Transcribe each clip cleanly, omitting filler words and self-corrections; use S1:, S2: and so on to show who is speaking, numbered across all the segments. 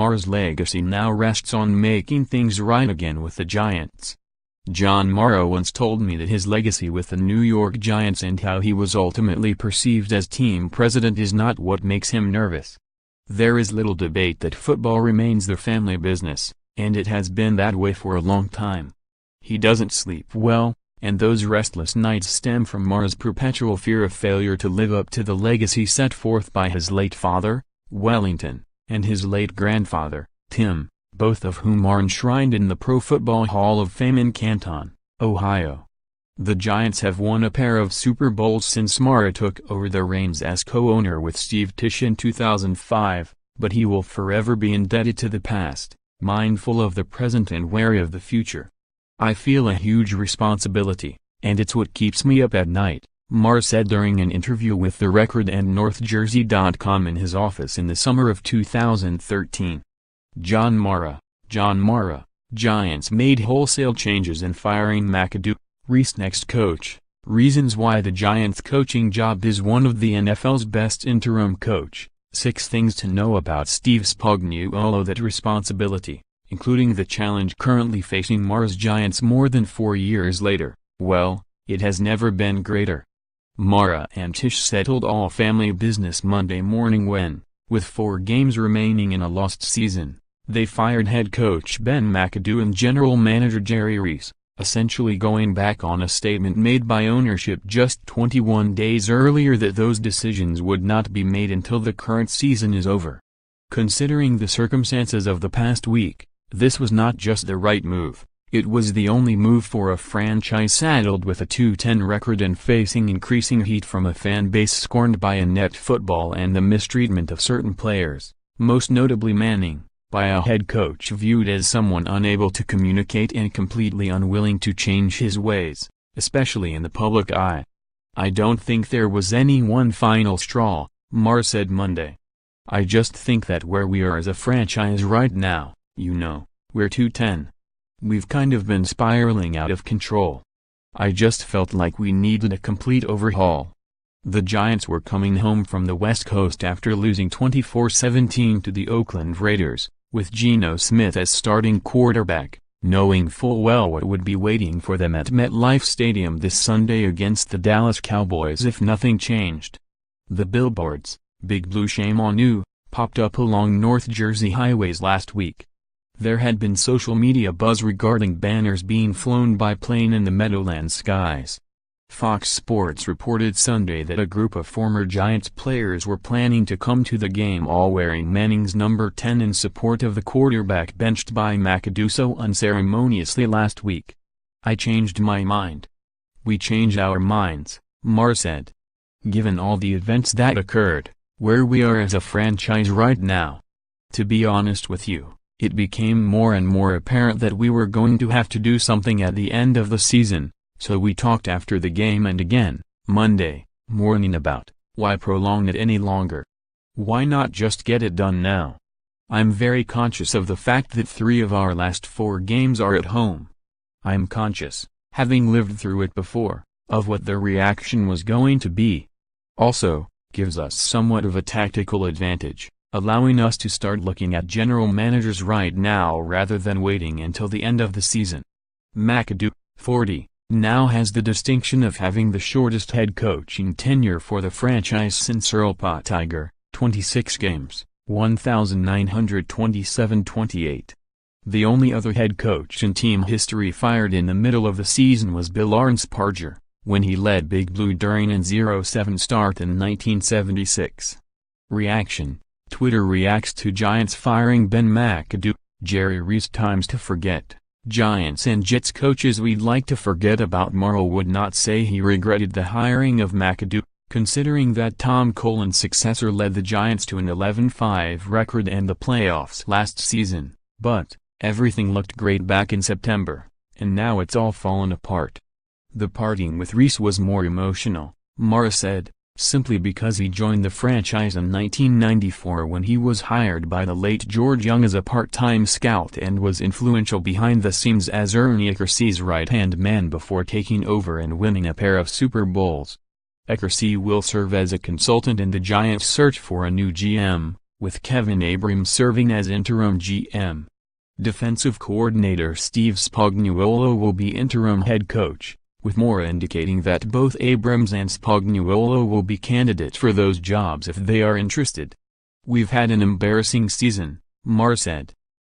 S1: Maras' legacy now rests on making things right again with the Giants. John Mara once told me that his legacy with the New York Giants and how he was ultimately perceived as team president is not what makes him nervous. There is little debate that football remains the family business, and it has been that way for a long time. He doesn't sleep well, and those restless nights stem from Maras' perpetual fear of failure to live up to the legacy set forth by his late father, Wellington, and his late grandfather, Tim, both of whom are enshrined in the Pro Football Hall of Fame in Canton, Ohio. The Giants have won a pair of Super Bowls since Mara took over the reins as co-owner with Steve Tisch in 2005, but he will forever be indebted to the past, mindful of the present and wary of the future. "I feel a huge responsibility, and it's what keeps me up at night," Mara said during an interview with The Record and NorthJersey.com in his office in the summer of 2013. John Mara, Giants made wholesale changes in firing McAdoo, Rees' next coach, reasons why the Giants coaching job is one of the NFL's best interim coach, 6 things to know about Steve Spagnuolo that responsibility, including the challenge currently facing Maras' Giants more than 4 years later. Well, it has never been greater. Mara and Tisch settled all family business Monday morning when, with 4 games remaining in a lost season, they fired head coach Ben McAdoo and general manager Jerry Rees, essentially going back on a statement made by ownership just 21 days earlier that those decisions would not be made until the current season is over. Considering the circumstances of the past week, this was not just the right move, it was the only move for a franchise saddled with a 2-10 record and facing increasing heat from a fan base scorned by inept football and the mistreatment of certain players, most notably Manning, by a head coach viewed as someone unable to communicate and completely unwilling to change his ways, especially in the public eye. "I don't think there was any one final straw," Mara said Monday. "I just think that where we are as a franchise right now, we're 2-10. We've kind of been spiraling out of control. I just felt like we needed a complete overhaul." The Giants were coming home from the West Coast after losing 24-17 to the Oakland Raiders, with Geno Smith as starting quarterback, knowing full well what would be waiting for them at MetLife Stadium this Sunday against the Dallas Cowboys if nothing changed. The billboards, "Big Blue Shame on You," popped up along North Jersey highways last week. There had been social media buzz regarding banners being flown by plane in the Meadowlands skies. Fox Sports reported Sunday that a group of former Giants players were planning to come to the game all wearing Manning's number 10 in support of the quarterback benched by McAdoo so unceremoniously last week. "I changed my mind. We changed our minds," Mara said. "Given all the events that occurred, where we are as a franchise right now. To be honest with you, it became more and more apparent that we were going to have to do something at the end of the season, so we talked after the game and again, Monday morning about, why prolong it any longer? Why not just get it done now? I'm very conscious of the fact that 3 of our last 4 games are at home. I'm conscious, having lived through it before, of what the reaction was going to be. Also, gives us somewhat of a tactical advantage, allowing us to start looking at general managers right now rather than waiting until the end of the season." McAdoo, 40, now has the distinction of having the shortest head coaching tenure for the franchise since Earl Pottinger, 26 games, 1,927-28. The only other head coach in team history fired in the middle of the season was Bill Arnsparger, when he led Big Blue during an 0-7 start in 1976. Reaction: Twitter reacts to Giants firing Ben McAdoo, Jerry Rees. Times to forget. Giants and Jets coaches we'd like to forget about. Mara would not say he regretted the hiring of McAdoo, considering that Tom Colin's successor led the Giants to an 11-5 record and the playoffs last season, but everything looked great back in September, and now it's all fallen apart. The parting with Rees was more emotional, Mara said, simply because he joined the franchise in 1994 when he was hired by the late George Young as a part-time scout and was influential behind the scenes as Ernie Ackersey's right-hand man before taking over and winning a pair of Super Bowls. Ackersey will serve as a consultant in the Giants' search for a new GM, with Kevin Abrams serving as interim GM. Defensive coordinator Steve Spagnuolo will be interim head coach, with more indicating that both Abrams and Spagnuolo will be candidates for those jobs if they are interested. "We've had an embarrassing season," Maras said.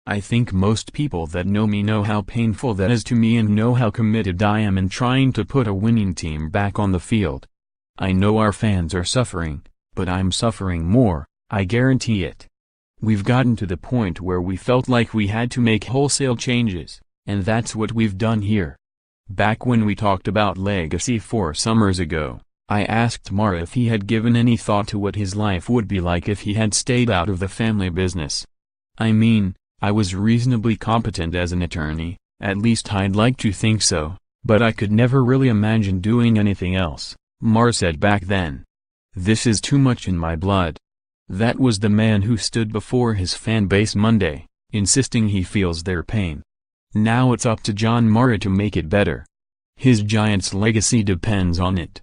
S1: "I think most people that know me know how painful that is to me and know how committed I am in trying to put a winning team back on the field. I know our fans are suffering, but I'm suffering more, I guarantee it. We've gotten to the point where we felt like we had to make wholesale changes, and that's what we've done here." Back when we talked about legacy 4 summers ago, I asked Maras if he had given any thought to what his life would be like if he had stayed out of the family business. "I mean, I was reasonably competent as an attorney, at least I'd like to think so, but I could never really imagine doing anything else," Maras said back then. "This is too much in my blood." That was the man who stood before his fan base Monday, insisting he feels their pain. Now it's up to John Maras to make it better. His Giants' legacy depends on it.